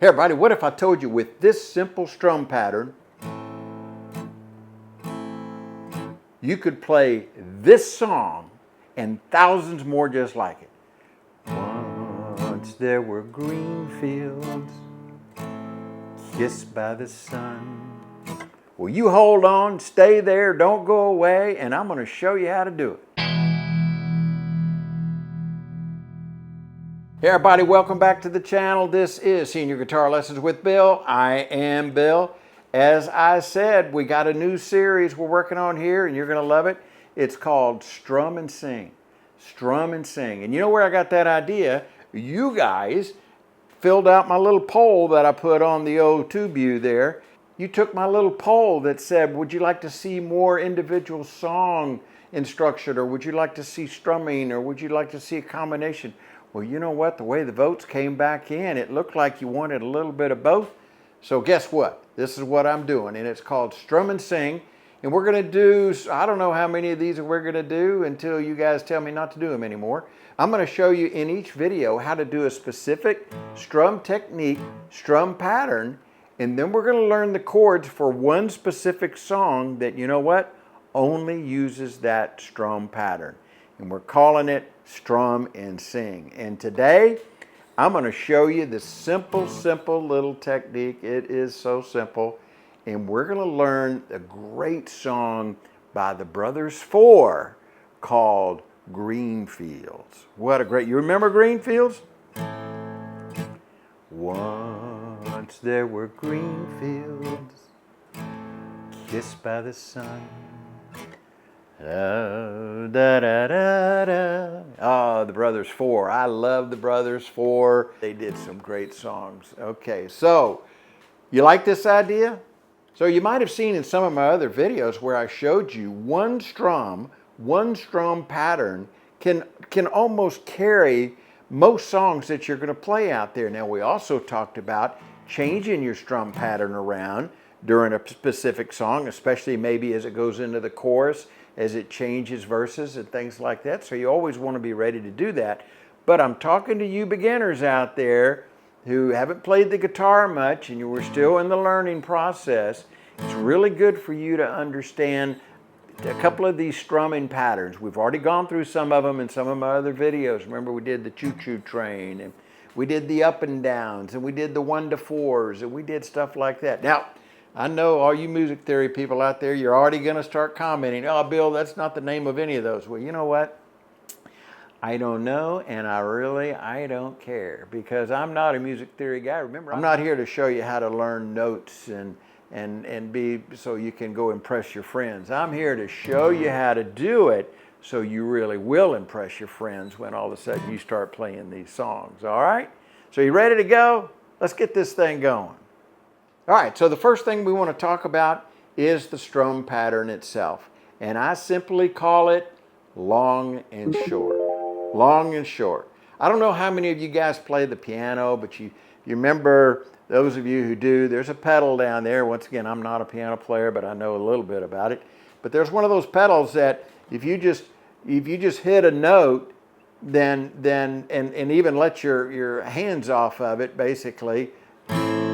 Hey everybody, what if I told you with this simple strum pattern, you could play this song and thousands more just like it. Once there were green fields, kissed by the sun. Well, you hold on, stay there, don't go away, and I'm going to show you how to do it. Hey everybody, welcome back to the channel. This is Senior Guitar Lessons with Bill. I am Bill. As I said, we got a new series we're working on here and you're going to love it. It's called Strum and Sing. Strum and Sing. And you know where I got that idea? You guys filled out my little poll that I put on the old TubeView there. You took my little poll that said, would you like to see more individual song instruction, or would you like to see strumming, or would you like to see a combination? Well, you know what? The way the votes came back in, it looked like you wanted a little bit of both. So guess what? This is what I'm doing, and it's called Strum and Sing. And we're going to do, I don't know how many of these we're going to do until you guys tell me not to do them anymore. I'm going to show you in each video how to do a specific strum technique, strum pattern, and then we're going to learn the chords for one specific song that, you know what, only uses that strum pattern. And we're calling it Strum and Sing. And today, I'm going to show you this simple little technique. It is so simple. And we're going to learn a great song by the Brothers Four called Greenfields. What a great, you remember Greenfields? Once there were green fields, kissed by the sun. Oh, the Brothers Four. I love the Brothers Four. They did some great songs. Okay, so you like this idea? So you might have seen in some of my other videos where I showed you one strum pattern can almost carry most songs that you're going to play out there. Now we also talked about changing your strum pattern around during a specific song, especially maybe as it goes into the chorus, as it changes verses and things like that. So you always want to be ready to do that. But I'm talking to you beginners out there who haven't played the guitar much and you were still in the learning process. It's really good for you to understand a couple of these strumming patterns. We've already gone through some of them in some of my other videos. Remember, we did the choo-choo train, and we did the up and downs, and we did the 1-to-4s, and we did stuff like that. Now, I know all you music theory people out there, you're already going to start commenting, oh, Bill, that's not the name of any of those. Well, you know what? I don't know, and I don't care, because I'm not a music theory guy. Remember, I'm not here to show you how to learn notes and be so you can go impress your friends. I'm here to show you how to do it so you really will impress your friends when all of a sudden you start playing these songs, all right? So you ready to go? Let's get this thing going. All right, so the first thing we want to talk about is the strum pattern itself. And I simply call it long and short. Long and short. I don't know how many of you guys play the piano, but you remember, those of you who do, there's a pedal down there. Once again, I'm not a piano player, but I know a little bit about it. But there's one of those pedals that if you just hit a note, then and even let your hands off of it, basically,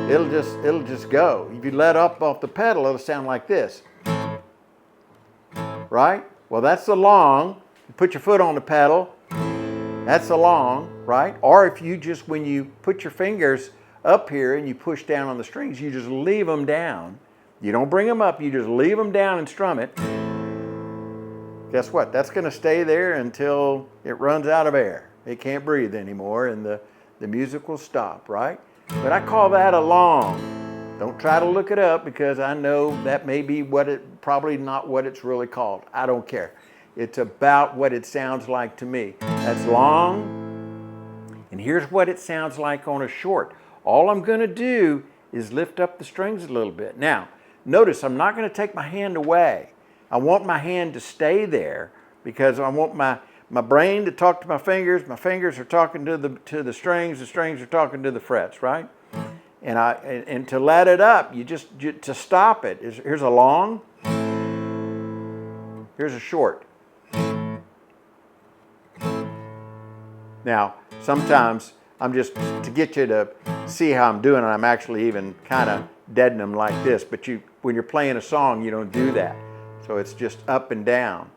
it'll just go. If you let up off the pedal, it'll sound like this. Right? Well, that's the long. You put your foot on the pedal. That's the long, right? Or if you just, when you put your fingers up here and you push down on the strings, you just leave them down. You don't bring them up, you just leave them down and strum it. Guess what? That's going to stay there until it runs out of air. It can't breathe anymore and the music will stop, right? But I call that a long. Don't try to look it up, because I know that may be probably not what it's really called. I don't care. It's about what it sounds like to me. That's long. And here's what it sounds like on a short. All I'm going to do is lift up the strings a little bit. Now, notice I'm not going to take my hand away. I want my hand to stay there, because I want my brain to talk to my fingers are talking to the strings are talking to the frets, right? And to let it up, to stop it, here's a long, here's a short. Now, sometimes I'm just, to get you to see how I'm doing it, I'm actually even kind of deadening them like this. But when you're playing a song, you don't do that. So it's just up and down.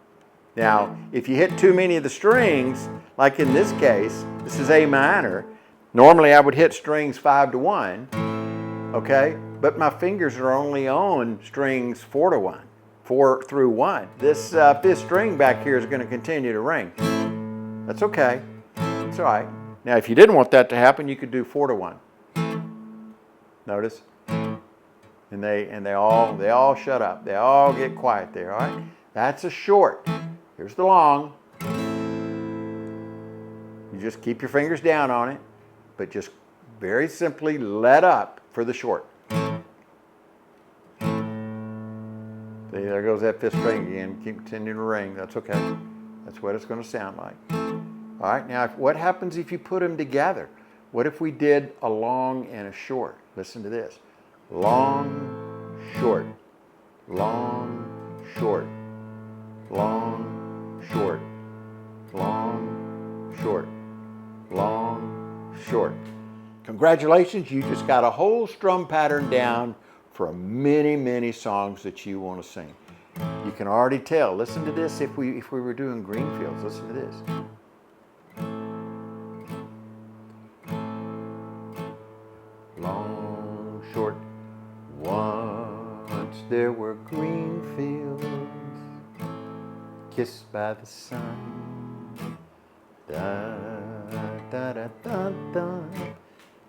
Now, if you hit too many of the strings, like in this case, this is A minor. Normally I would hit strings 5 to 1, okay? But my fingers are only on strings 4 to 1, 4 through 1. This 5th string back here is going to continue to ring. That's okay. It's all right. Now, if you didn't want that to happen, you could do 4 to 1. Notice? And they all shut up. They all get quiet there, all right? That's a short. Here's the long. You just keep your fingers down on it, but just very simply let up for the short. See, there goes that 5th string again. Keep continuing to ring. That's okay. That's what it's going to sound like. All right, now what happens if you put them together? What if we did a long and a short? Listen to this. Long, short, long, short, long, short, long, short, long, short. Congratulations, you just got a whole strum pattern down for many, many songs that you want to sing. You can already tell. Listen to this if we were doing Greenfields. Listen to this. Long, short, once there were green fields, kissed by the sun. Da, da, da, da, da.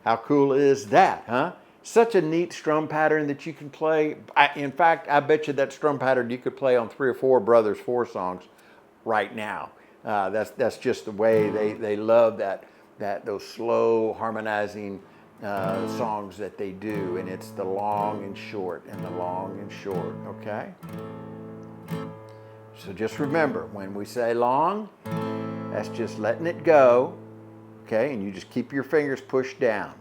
How cool is that, huh? Such a neat strum pattern that you can play. In fact, I bet you that strum pattern you could play on 3 or 4 Brothers 4 songs right now. That's just the way they love those slow harmonizing songs that they do, and it's the long and short and the long and short, okay? So just remember, when we say long, that's just letting it go, okay? And you just keep your fingers pushed down.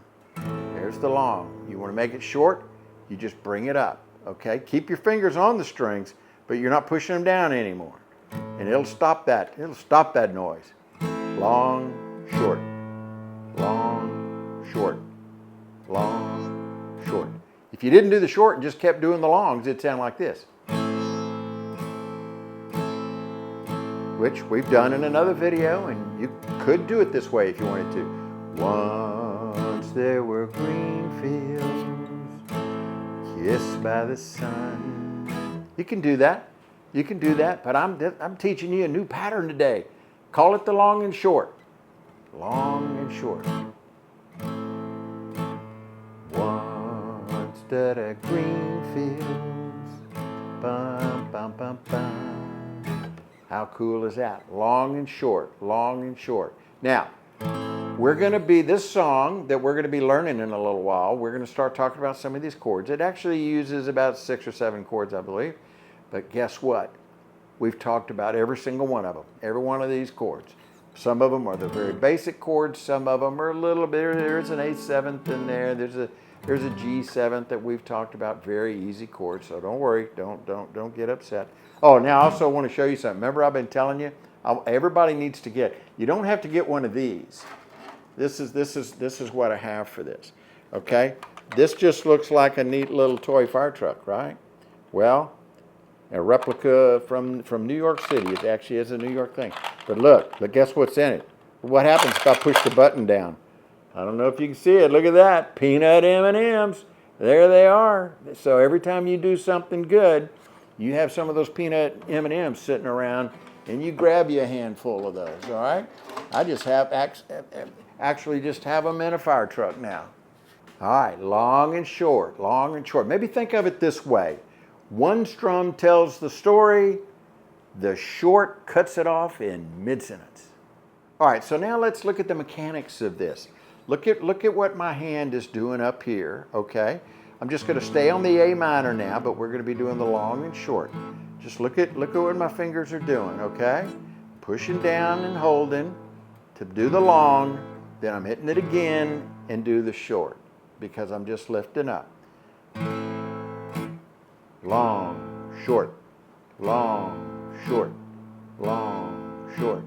There's the long. You want to make it short, you just bring it up, okay? Keep your fingers on the strings, but you're not pushing them down anymore. And it'll stop that noise. Long, short, long, short, long, short. If you didn't do the short and just kept doing the longs, it'd sound like this. Which we've done in another video, and you could do it this way if you wanted to. Once there were green fields, kissed by the sun. You can do that. You can do that, but I'm teaching you a new pattern today. Call it the long and short. Long and short. Once there were green fields, bum, bum, bum, bum. How cool is that? Long and short, long and short. Now, this song that we're going to be learning in a little while, we're going to start talking about some of these chords. It actually uses about 6 or 7 chords, I believe. But guess what? We've talked about every single one of them, every one of these chords. Some of them are the very basic chords. Some of them are a little bit, there's an A7th in there. There's a G7th that we've talked about, very easy chords. So don't worry, don't get upset. Oh, now I also want to show you something. Remember I've been telling you, everybody needs to get, you don't have to get one of these. This is what I have for this, okay? This just looks like a neat little toy fire truck, right? Well, a replica from New York City. It actually is a New York thing. But look, guess what's in it? What happens if I push the button down? I don't know if you can see it. Look at that, peanut M&Ms. There they are. So every time you do something good, you have some of those peanut M&Ms sitting around, and you grab you a handful of those, all right? I just actually just have them in a fire truck now. All right, long and short, long and short. Maybe think of it this way. One strum tells the story, the short cuts it off in mid-sentence. All right, so now let's look at the mechanics of this. Look at what my hand is doing up here, okay? I'm just going to stay on the A minor now, but we're going to be doing the long and short. Just look at what my fingers are doing, okay? Pushing down and holding to do the long, then I'm hitting it again and do the short because I'm just lifting up. Long, short, long, short, long, short,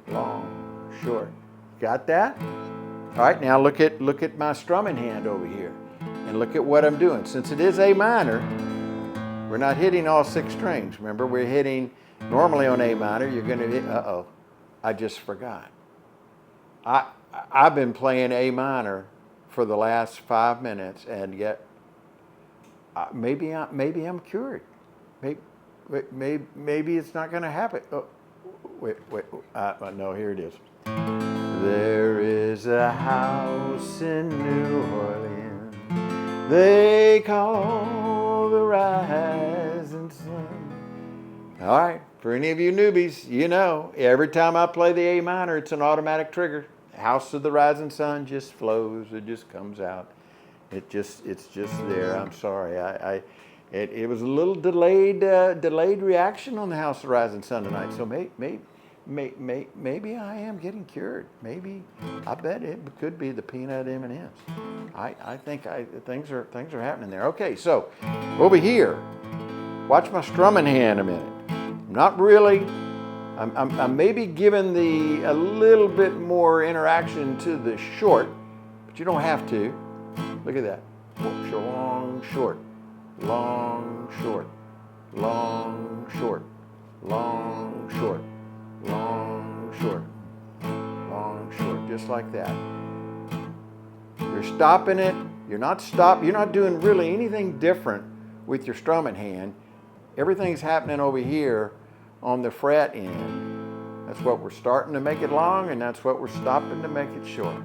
long, short. Got that? All right, now look at my strumming hand over here, and look at what I'm doing. Since it is A minor, we're not hitting all 6 strings. Remember, we're hitting normally on A minor. You're going to hit. Uh-oh, I just forgot. I've been playing A minor for the last 5 minutes, and yet maybe I'm cured. Maybe it's not going to happen. Oh, wait. No, here it is. There is a house in New Orleans they call the Rising Sun. All right, for any of you newbies, you know, every time I play the A minor, it's an automatic trigger. House of the Rising Sun just flows, it just comes out. It's just there. I'm sorry. It was a little delayed reaction on the House of the Rising Sun tonight. So maybe I am getting cured. Maybe, I bet it could be the peanut M&Ms. I think things are happening there. Okay, so over here, watch my strumming hand a minute. Not really. I'm maybe giving a little bit more interaction to the short, but you don't have to. Look at that. Long, short, long, short, long, short, long, short, long, short, long, short, just like that. You're stopping it. You're not doing really anything different with your strumming hand. Everything's happening over here on the fret end. That's what we're starting to make it long, and that's what we're stopping to make it short.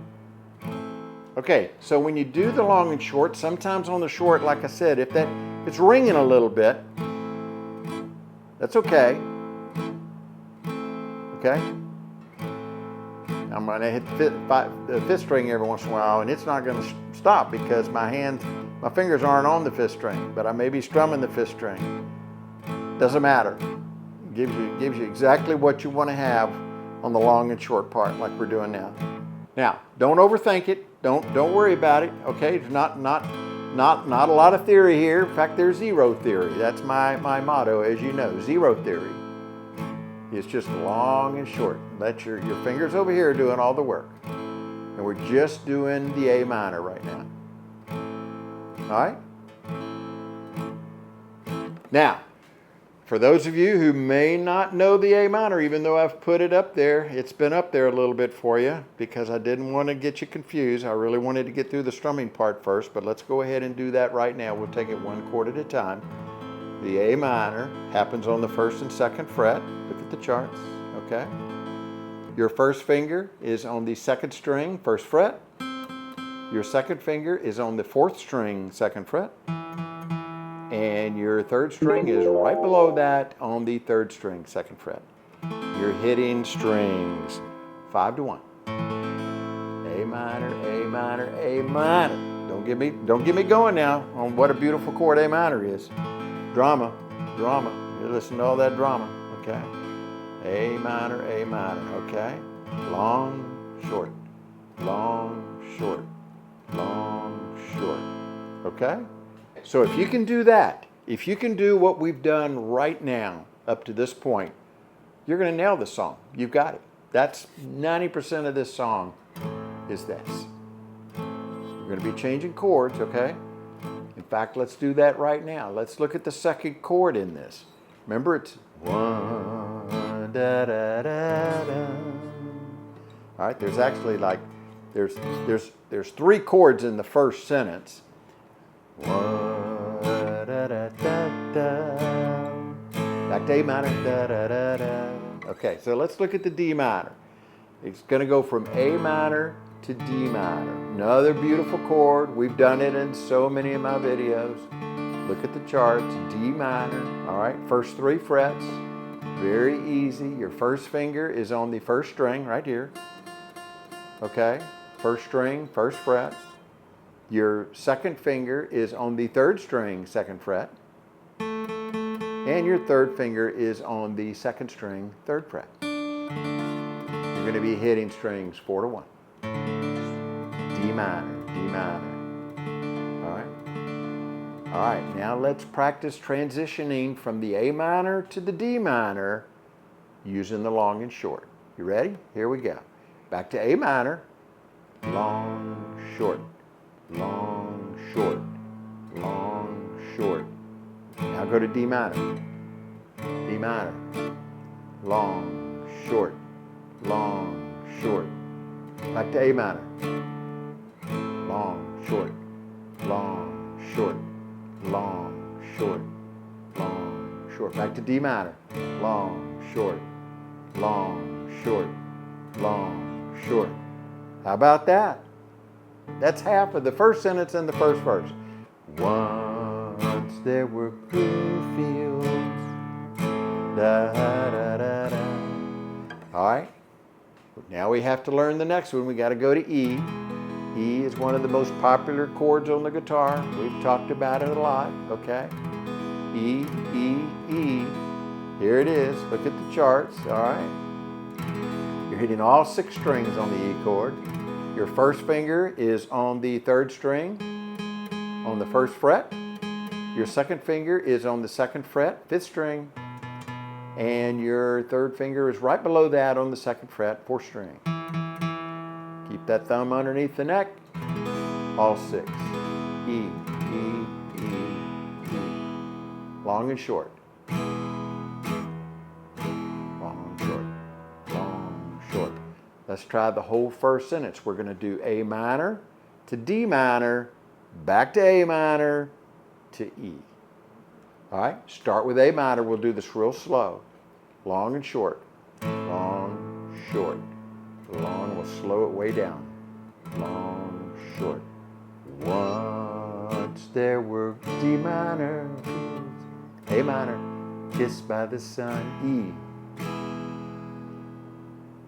Okay, so when you do the long and short, sometimes on the short, like I said, if it's ringing a little bit, that's okay. Okay? I'm going to hit the fifth string every once in a while, and it's not going to stop because my fingers aren't on the fifth string, but I may be strumming the fifth string. Doesn't matter. Gives you exactly what you want to have on the long and short part, like we're doing now. Now, don't overthink it. Don't worry about it. Okay, it's not a lot of theory here. In fact, there's zero theory. That's my motto, as you know. Zero theory. It's just long and short. Let your fingers over here doing all the work. And we're just doing the A minor right now. All right? Now, for those of you who may not know the A minor, even though I've put it up there, it's been up there a little bit for you because I didn't want to get you confused. I really wanted to get through the strumming part first, but let's go ahead and do that right now. We'll take it one chord at a time. The A minor happens on the 1st and 2nd fret. Look at the charts, okay? Your first finger is on the 2nd string, 1st fret. Your 2nd finger is on the 4th string, 2nd fret. And your 3rd string is right below that on the 3rd string, 2nd fret. You're hitting strings 5 to 1. A minor, A minor, A minor. Don't get me going now on what a beautiful chord A minor is. Drama. You listen to all that drama, okay? A minor, okay? Long, short, long, short, long, short, okay? So if you can do that, if you can do what we've done right now up to this point, you're going to nail the song. You've got it. That's 90% of this song is this. You're going to be changing chords, okay? In fact, let's do that right now. Let's look at the 2nd chord in this. Remember, it's 1, da, da, da, da. All right, there's actually there's 3 chords in the first sentence. 1, da, da, da, da. Back to A minor, da, da, da, da. Okay, so let's look at the D minor. It's going to go from A minor to D minor. Another beautiful chord. We've done it in so many of my videos. Look at the charts. D minor. All right, first 3 frets. Very easy. Your first finger is on the 1st string right here. Okay, 1st string, 1st fret. Your 2nd finger is on the 3rd string, 2nd fret. And your 3rd finger is on the 2nd string, 3rd fret. You're going to be hitting strings 4 to 1. D minor, D minor. All right. All right, now let's practice transitioning from the A minor to the D minor using the long and short. You ready? Here we go. Back to A minor. long, short, long, short, long, short. Now go to D minor. D minor. Long, short, long, short. Back to A minor. Long, short, long, short, long, short, long, short. Back to D minor. Long, short, long, short, long, short. How about that? That's half of the first sentence and the first verse. Once there were Greenfields. Da, da, da, da. All right. Now we have to learn the next one. We got to go to E. E is one of the most popular chords on the guitar. We've talked about it a lot, okay? E, E, E. Here it is. Look at the charts, all right? You're hitting all 6 strings on the E chord. Your first finger is on the 3rd string on the 1st fret. Your second finger is on the 2nd fret, 5th string. And your 3rd finger is right below that on the 2nd fret, 4th string. Keep that thumb underneath the neck. All 6. E, E, E, E. Long and short. Long, short. Long, short. Let's try the whole first sentence. We're going to do A minor to D minor, back to A minor to E. All right, start with A minor. We'll do this real slow. Long and short. Long, short. Long, we'll slow it way down. Long, short. Once there were D minor, A minor, kissed by the sun, E.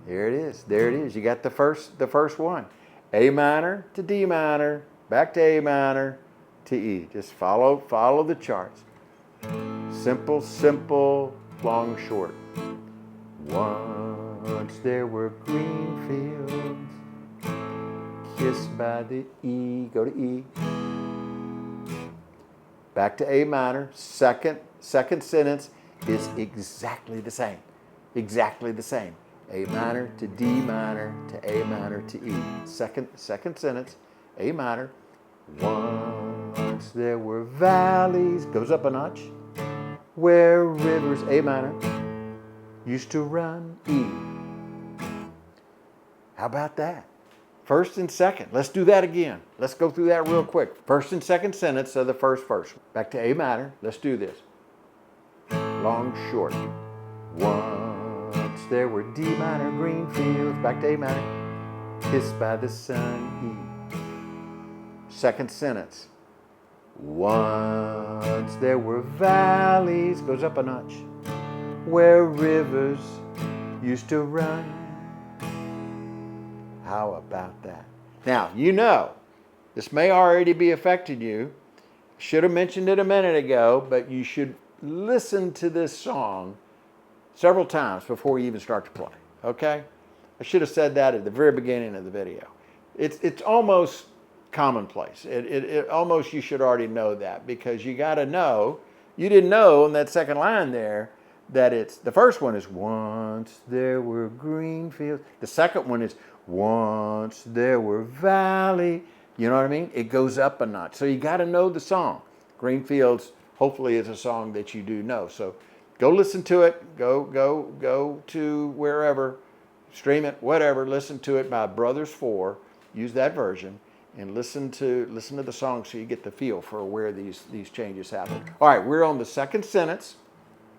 There it is. There it is. You got the first one. A minor to D minor, back to A minor to E. Just follow the charts. Simple, simple, long, short. Once there were Greenfields, kissed by the E. Go to E. Back to A minor. Second sentence is exactly the same. Exactly the same. A minor to D minor to A minor to E. Second sentence, A minor. Once there were valleys, goes up a notch, where rivers, A minor, used to run, E. How about that? First and second. Let's do that again. Let's go through that real quick. First and second sentence of the first verse. Back to A minor. Let's do this. Long, short. Once there were D minor Greenfields. Back to A minor. Kissed by the sun, E. Second sentence. Once there were valleys, goes up a notch, where rivers used to run. How about that? Now, you know, this may already be affecting you. Should have mentioned it a minute ago, but you should listen to this song several times before you even start to play, okay? I should have said that at the very beginning of the video. It's almost commonplace. It almost, you should already know that, because you got to know, you didn't know in that second line there that it's, the first one is once there were Greenfields. The second one is once there were valley. You know what I mean? It goes up a notch. So you got to know the song. Greenfields hopefully is a song that you do know. So go listen to it. Go to wherever, stream it, whatever. Listen to it by Brothers 4. Use that version. And listen to the song so you get the feel for where these changes happen. All right, we're on the second sentence.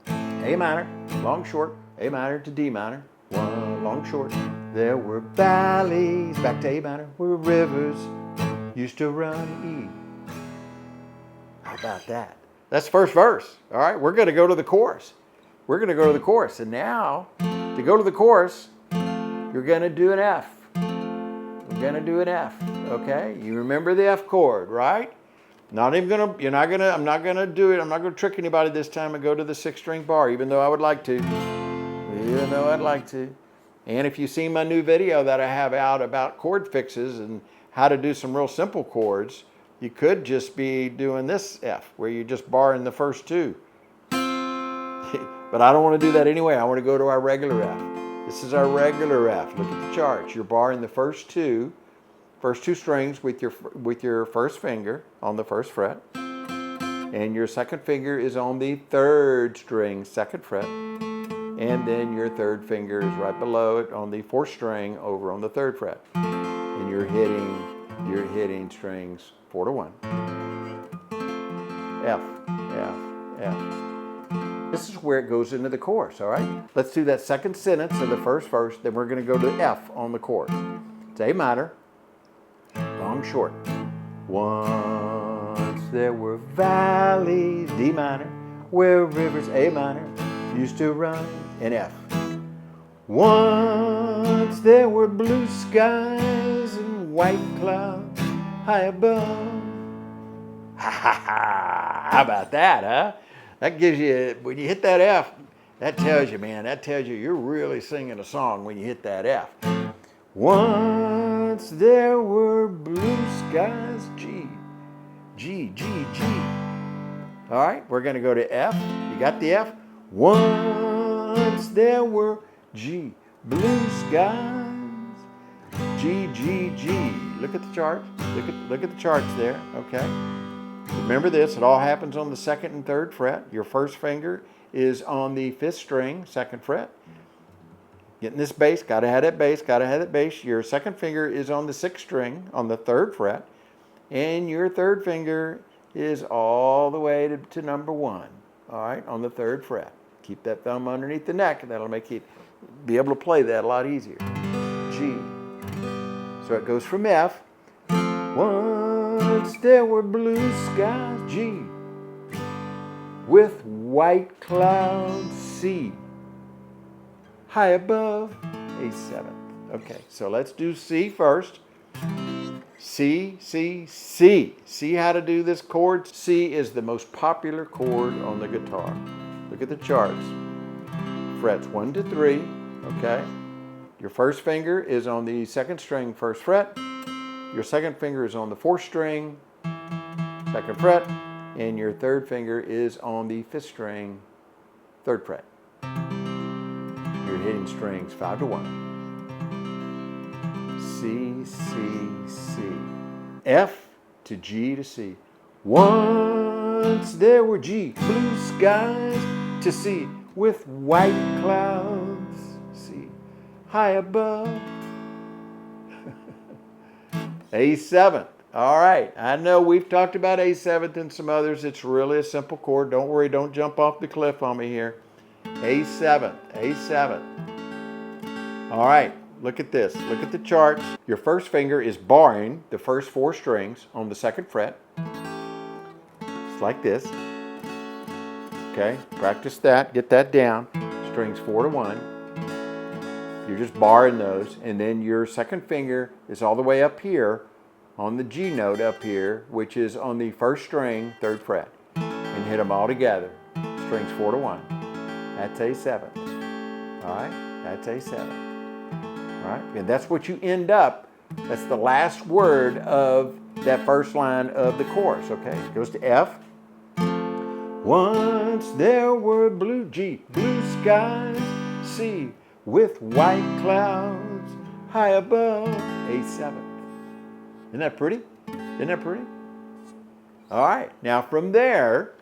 A minor, long, short, A minor to D minor, one, long, short. There were valleys, back to A minor, where rivers used to run, E. How about that? That's the first verse. All right, we're going to go to the chorus. We're going to go to the chorus. And now, to go to the chorus, you're going to do an F. We're going to do an F, okay? You remember the F chord, right? I'm not gonna do it. I'm not gonna trick anybody this time and go to the 6-string bar, even though I would like to. And if you've seen my new video that I have out about chord fixes and how to do some real simple chords, you could just be doing this F, where you're just barring the first 2. But I don't want to do that anyway. I want to go to our regular F. This is our regular F. Look at the charts. You're barring the first 2 first two strings with your first finger on the first fret. And your second finger is on the third string, second fret. And then your third finger is right below it on the fourth string over on the third fret. And you're hitting strings 4 to 1. F, F, F. This is where it goes into the chorus, all right? Let's do that second sentence of the first verse, then we're going to go to F on the chorus. It's A minor, long, short. Once there were valleys, D minor, where rivers, A minor, used to run, in F. Once there were blue skies and white clouds high above. Ha ha ha! How about that, huh? That gives you, when you hit that F, that tells you, man, that tells you you're really singing a song when you hit that F. Once there were blue skies, G, G, G, G. All right, we're going to go to F. You got the F? Once there were G, blue skies, G, G, G. Look at the chart. Look at the charts there, okay? Remember this, it all happens on the second and third fret. Your first finger is on the fifth string, second fret. Getting this bass, gotta have that bass, gotta have that bass. Your second finger is on the sixth string, on the third fret. And your third finger is all the way to number 1, all right, on the third fret. Keep that thumb underneath the neck, and that'll make you be able to play that a lot easier. G. So it goes from F. Once there were blue skies, G, with white clouds, C, high above, A7. Okay, so let's do C first. C, C, C. See how to do this chord? C is the most popular chord on the guitar. Look at the charts. Frets 1 to 3, okay? Your first finger is on the second string, first fret. Your second finger is on the fourth string, second fret. And your third finger is on the fifth string, third fret. You're hitting strings 5 to 1. C, C, C. F to G to C. Once there were G, blue skies to C, with white clouds, C, high above. A7. All right, I know we've talked about A7 and some others. It's really a simple chord. Don't worry, don't jump off the cliff on me here. A7, A7. All right, look at this. Look at the charts. Your first finger is barring the first 4 strings on the second fret. It's like this. Okay, practice that. Get that down. Strings 4 to 1. You're just barring those. And then your second finger is all the way up here on the G note up here, which is on the first string, third fret. And hit them all together. Strings 4 to 1. That's A7. All right, that's A7. All right, and that's what you end up. That's the last word of that first line of the chorus, okay? It goes to F. Once there were blue skies, C, with white clouds high above, A7. Isn't that pretty? Isn't that pretty? All right, now from there,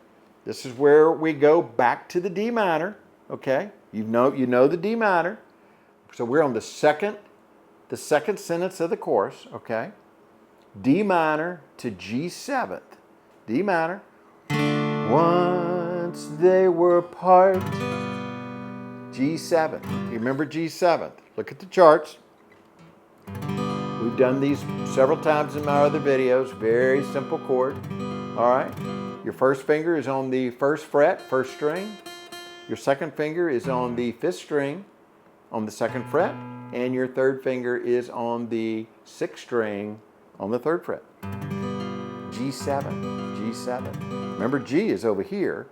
this is where we go back to the D minor, okay? You know the D minor. So we're on the second sentence of the chorus, okay? D minor to G7. D minor. Once they were apart. G7. You remember G7? Look at the charts. We've done these several times in my other videos. Very simple chord. All right. Your first finger is on the first fret, first string. Your second finger is on the fifth string on the second fret. And your third finger is on the sixth string on the third fret. G7, G7. Remember, G is over here.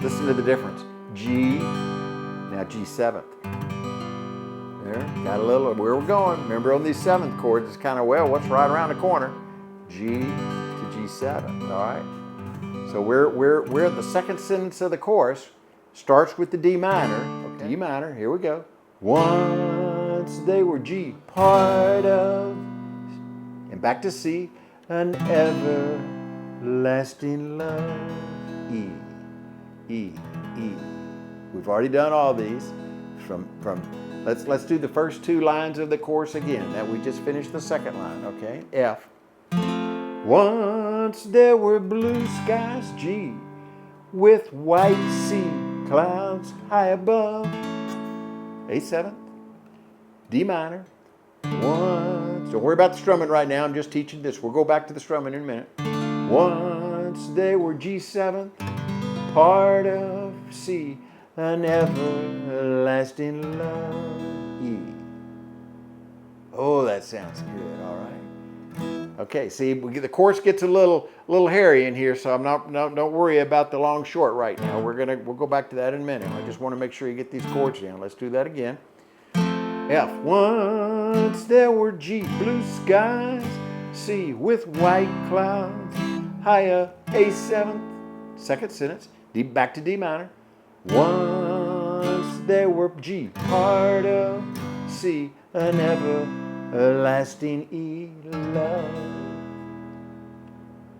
Listen to the difference. G, now G7. There, got a little, where we're going. Remember on these seventh chords, it's kind of, well, what's right around the corner? G to G7, all right? So we're at the second sentence of the chorus. Starts with the D minor. Okay. D minor, here we go. Once they were G, part of And back to C, an everlasting love. E, E, E. We've already done all these. Let's do the first two lines of the chorus again. That we just finished the second line, okay? F. Once there were blue skies, G, with white sea clouds high above. A7, D minor. Once, don't worry about the strumming right now. I'm just teaching this. We'll go back to the strumming in a minute. Once they were G7, part of C, an everlasting love. E. Oh, that sounds good. All right. Okay. See, the chorus gets a little hairy in here, so don't worry about the long short right now. We'll go back to that in a minute. I just want to make sure you get these chords down. Let's do that again. F. Once there were G, blue skies, C, with white clouds, higher, A7, second sentence, D, back to D minor. Once there were G, part of C, an everlasting E, love.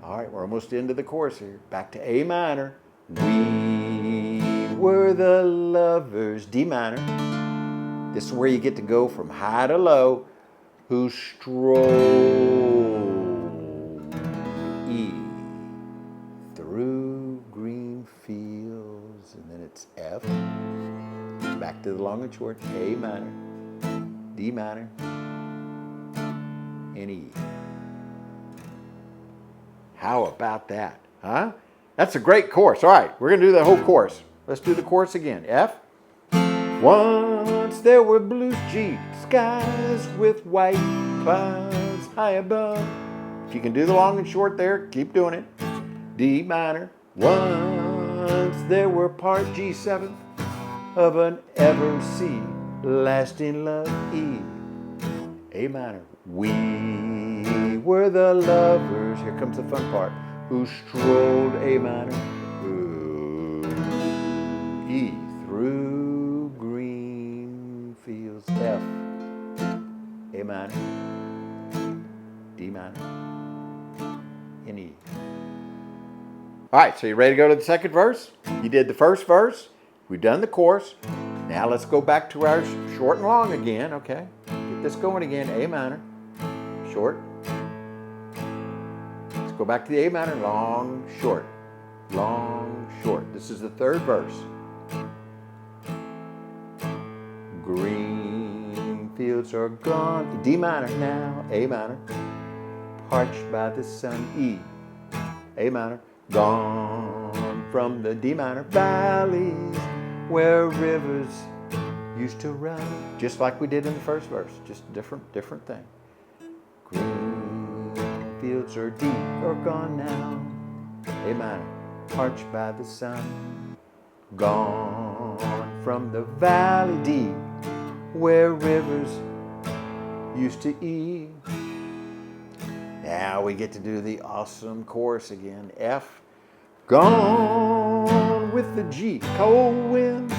All right, we're almost into the chorus here. Back to A minor. We were the lovers, D minor. This is where you get to go from high to low, who strolled E through Greenfields, and then it's F, back to the long and short, A minor, D minor, and E. How about that, huh? That's a great chorus. All right, we're going to do the whole chorus. Let's do the chorus again. F. Once there were blue G skies with white clouds high above. If you can do the long and short there, keep doing it. D minor. Once there were part G7 of an everlasting love. E. A minor. We were the lovers. Here comes the fun part. Who strolled A minor. E through Greenfields. F, A minor, D minor, and E. All right, so you ready to go to the second verse? You did the first verse. We've done the chorus. Now let's go back to our short and long again, okay? Get this going again. A minor, short. Let's go back to the A minor. Long, short. Long, short. This is the third verse. Greenfields are gone. D minor now. A minor. Parched by the sun. E. A minor. Gone from the D minor valleys where rivers used to run. Just like we did in the first verse. Just different thing. Greenfields are deep or gone now. A minor. Parched by the sun. Gone from the valley D where rivers used to E. Now we get to do the awesome chorus again. F. Gone with the G, cold wind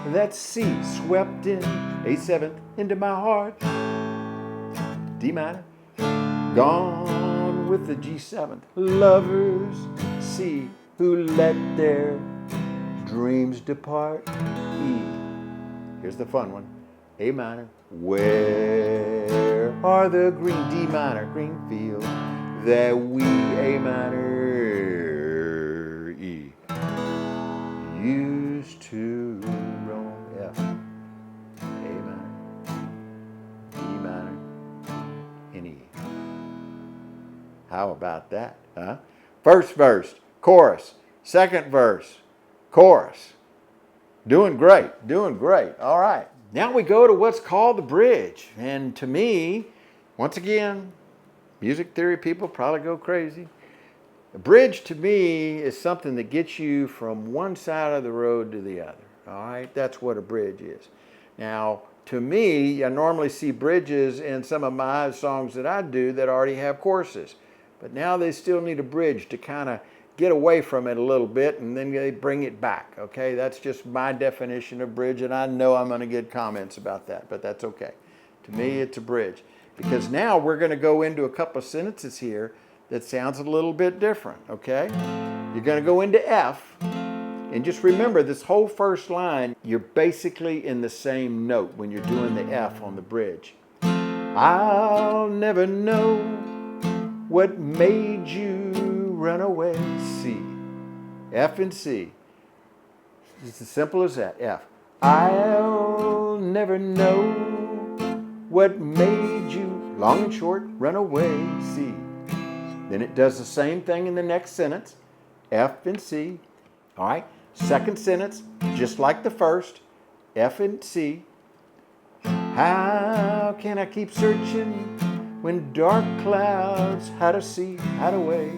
that C swept in. A7 into my heart. D minor. Gone with the G7, lovers C who let their dreams depart. E. Here's the fun one. A minor. Where are the green D minor Greenfield that we A minor E used to roam? F. A minor. D minor. And E. How about that, huh? First verse, chorus. Second verse, chorus. Doing great. All right. Now we go to what's called the bridge. And to me, once again, music theory people probably go crazy. A bridge to me is something that gets you from one side of the road to the other. All right, that's what a bridge is. Now, to me, I normally see bridges in some of my songs that I do that already have choruses. But now they still need a bridge to kind of get away from it a little bit, and then they bring it back, okay? That's just my definition of bridge, and I know I'm going to get comments about that, but that's okay. To me, it's a bridge. because now we're going to go into a couple of sentences here that sounds a little bit different, okay? You're going to go into F, and just remember this whole first line, you're basically in the same note when you're doing the F on the bridge. I'll never know what made you run away. C. F and C. It's as simple as that. F. I'll never know what made you, long and short, run away. C. Then it does the same thing in the next sentence. F and C. All right. Second sentence, just like the first. F and C. How can I keep searching when dark clouds hide away?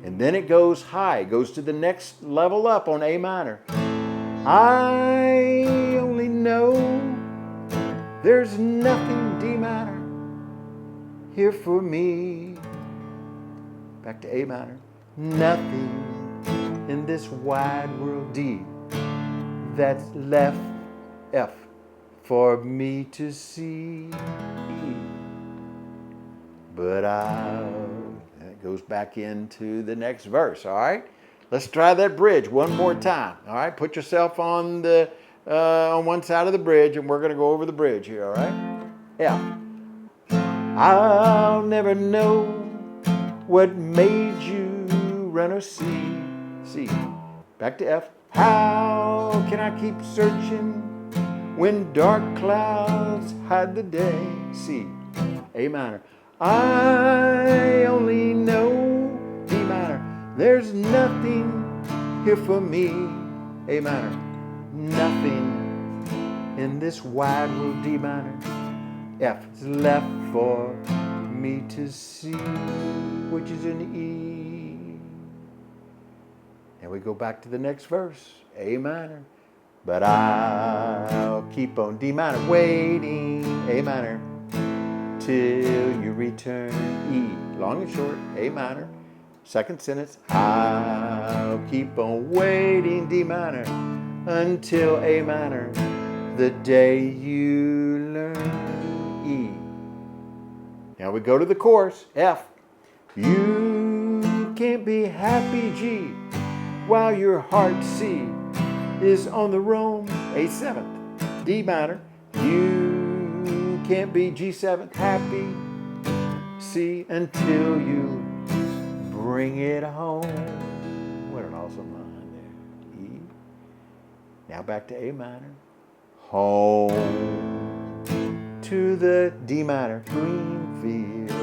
And then it goes high, goes to the next level up on A minor. I only know there's nothing, D minor, here for me. Back to A minor. Nothing in this wide world, D, that's left, F, for me to see. But it goes back into the next verse, all right? Let's try that bridge one more time, all right? Put yourself on the on one side of the bridge, and we're going to go over the bridge here, all right? F. I'll never know what made you run or C. C. Back to F. How can I keep searching when dark clouds hide the day? C. A minor. I only know, D minor, there's nothing here for me. A minor. Nothing in this wide world, D minor. F is left for me to see, which is an E. And we go back to the next verse, A minor. But I'll keep on D minor, waiting, A minor, till you return, E. Long and short, A minor. Second sentence, I'll keep on waiting, D minor, until A minor, the day you learn E. Now we go to the chorus, F. You can't be happy, G, while your heart, C, is on the roam, A7, D minor. You can't be G7 happy, C, until you bring it home. What an awesome line there. E. Now back to A minor. Home to the D minor, Greenfields,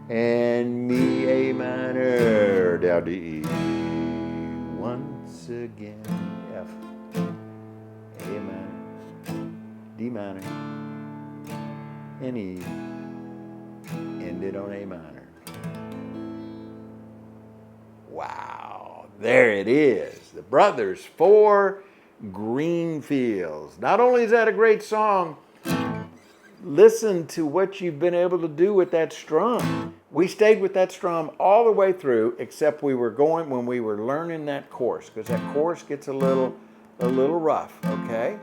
and me, A minor, down to E. Once again, F, A minor, D minor, and E. Ended on A minor. Wow, there it is. The Brothers for Greenfields. Not only is that a great song, listen to what you've been able to do with that strum. We stayed with that strum all the way through, except we were going when we were learning that chorus, because that chorus gets a little rough, okay?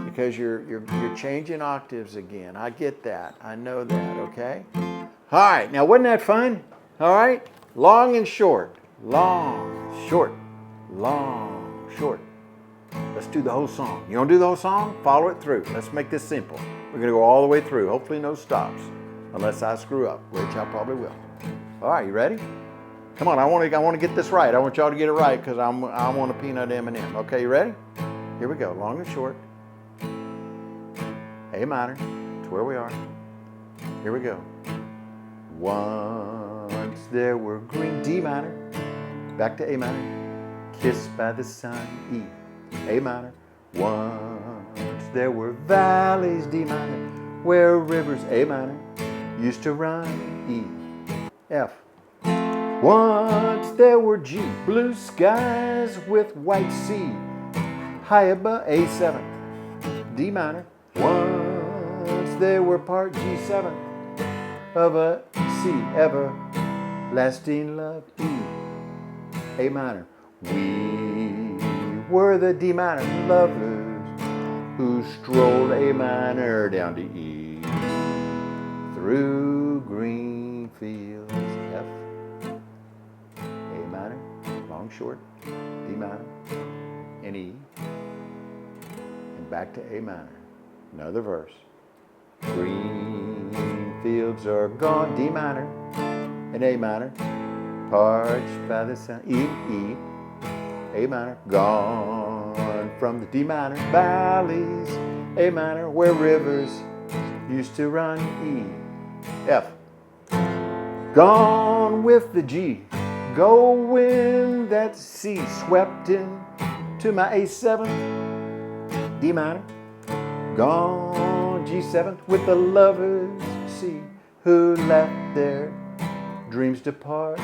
Because you're changing octaves again. I get that. I know that, okay? All right, now wasn't that fun? All right, long and short, long, short, long, short. Let's do the whole song. You want to do the whole song? Follow it through. Let's make this simple. We're going to go all the way through. Hopefully no stops, unless I screw up, which I probably will. All right, you ready? Come on, I want to get this right. I want y'all to get it right because I want a peanut M&M. Okay, you ready? Here we go. Long and short. A minor. That's where we are. Here we go. Once there were green, D minor. Back to A minor. Kissed by the sun, E. A minor. Once there were valleys, D minor, where rivers, A minor, used to run, E. F. Once there were G, blue skies with white sea, high above, A7, D minor. Once there were part G7 of a C, everlasting love, E. A minor. We were the D minor lovers who strolled A minor down to E. through Greenfields. F, A minor, long short, D minor, and E, and back to A minor. Another verse. Green fields are gone, D minor and A minor, parched by the sun, E, E, A minor, gone from the D minor valleys, A minor, where rivers used to run, E, F, gone with the G, going that C, swept in to my A7, D minor, gone G7 with the lovers, C, who left their dreams depart, E,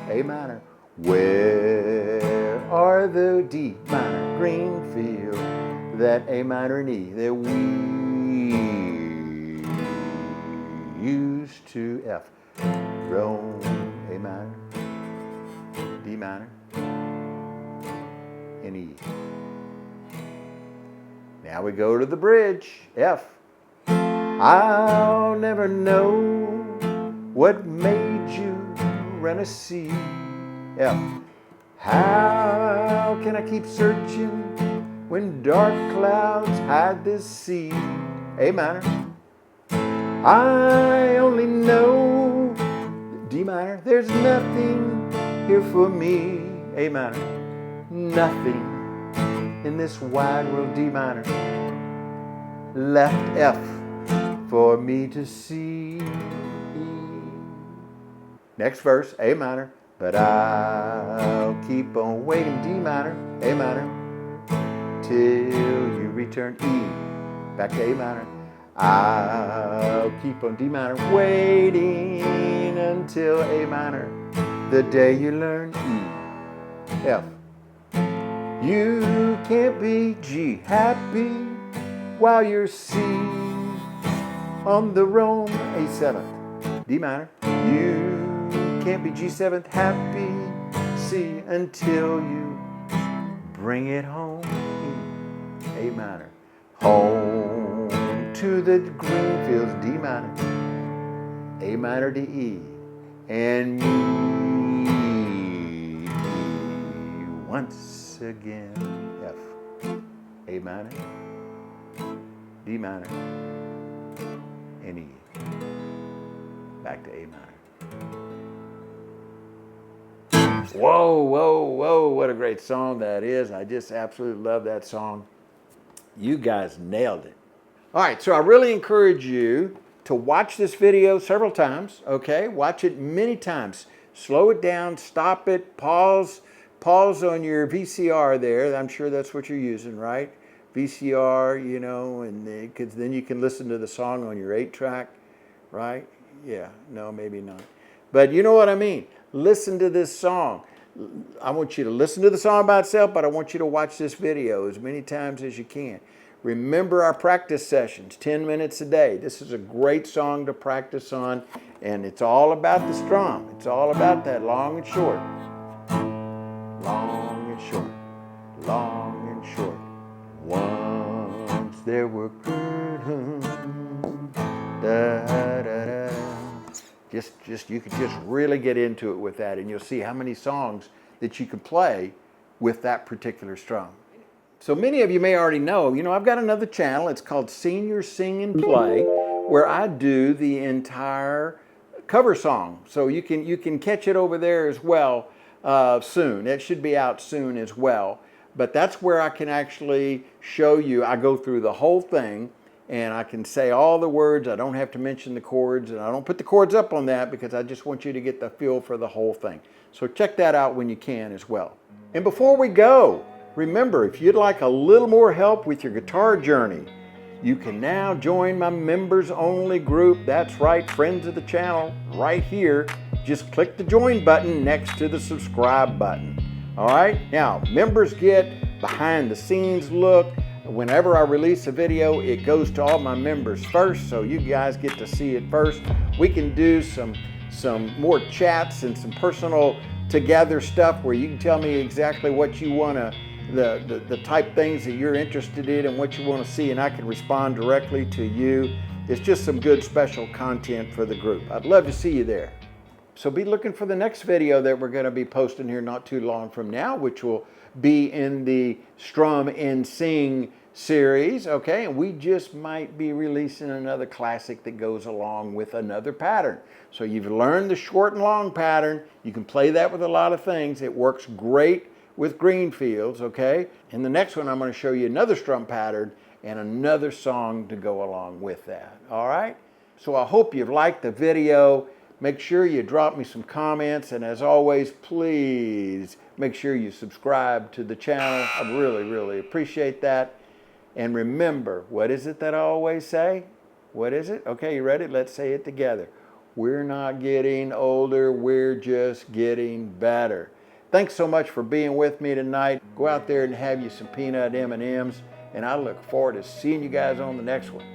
A minor, where are the D minor, Greenfield, that A minor and E that we used to, F, Rome, A minor, D minor, and E. Now we go to the bridge, F. I'll never know what made you run a sea, F. How can I keep searching when dark clouds hide this sea, A minor. I only know D minor, there's nothing here for me, A minor. Nothing in this wide world, D minor. Left F for me to see. Next verse, A minor. But I'll keep on waiting, D minor, A minor, till you return, E, back to A minor. I'll keep on D minor, waiting until A minor, the day you learn E, F. You can't be G happy while you're C on the Rome A7, D minor. You can't be G7 happy C until you bring it home, E, A minor. Home to the Greenfields, D minor, A minor, D, E, and me once again, F, A minor, D minor, and E, back to A minor. Whoa, whoa, whoa, what a great song that is. I just absolutely love that song. You guys nailed it. All right, so I really encourage you to watch this video several times, okay? Watch it many times. Slow it down, stop it, pause on your VCR there. I'm sure that's what you're using, right? VCR, you know, and because then you can listen to the song on your 8-track, right? Yeah, no, maybe not. But you know what I mean. Listen to this song. I want you to listen to the song by itself, but I want you to watch this video as many times as you can. Remember our practice sessions, 10 minutes a day. This is a great song to practice on, and it's all about the strum. It's all about that long and short. Long and short. Long and short. Once there were curtains. Da, da, da. You could just really get into it with that, and you'll see how many songs that you can play with that particular strum. So many of you may already know, I've got another channel. It's called Senior Sing and Play, where I do the entire cover song. So you can catch it over there as well soon. It should be out soon as well. But that's where I can actually show you. I go through the whole thing, and I can say all the words. I don't have to mention the chords, and I don't put the chords up on that because I just want you to get the feel for the whole thing. So check that out when you can as well. And before we go, remember, if you'd like a little more help with your guitar journey, you can now join my members only group. That's right, friends of the channel, right here. Just click the join button next to the subscribe button. All right, now members get behind the scenes look. Whenever I release a video, it goes to all my members first, so you guys get to see it first. We can do some more chats and some personal together stuff where you can tell me exactly what you want to, the type things that you're interested in and what you want to see, and I can respond directly to you. it's just some good special content for the group. I'd love to see you there. So be looking for the next video that we're going to be posting here not too long from now, which will be in the Strum and Sing series, okay? And we just might be releasing another classic that goes along with another pattern. So you've learned the short and long pattern. You can play that with a lot of things. It works great with Greenfields, okay? In the next one, I'm going to show you another strum pattern and another song to go along with that, all right? So I hope you've liked the video. Make sure you drop me some comments, and as always, please make sure you subscribe to the channel. I really, really appreciate that. And remember, what is it that I always say? What is it? Okay, you ready? Let's say it together. We're not getting older, we're just getting better. Thanks so much for being with me tonight. Go out there and have you some peanut M&Ms, and I look forward to seeing you guys on the next one.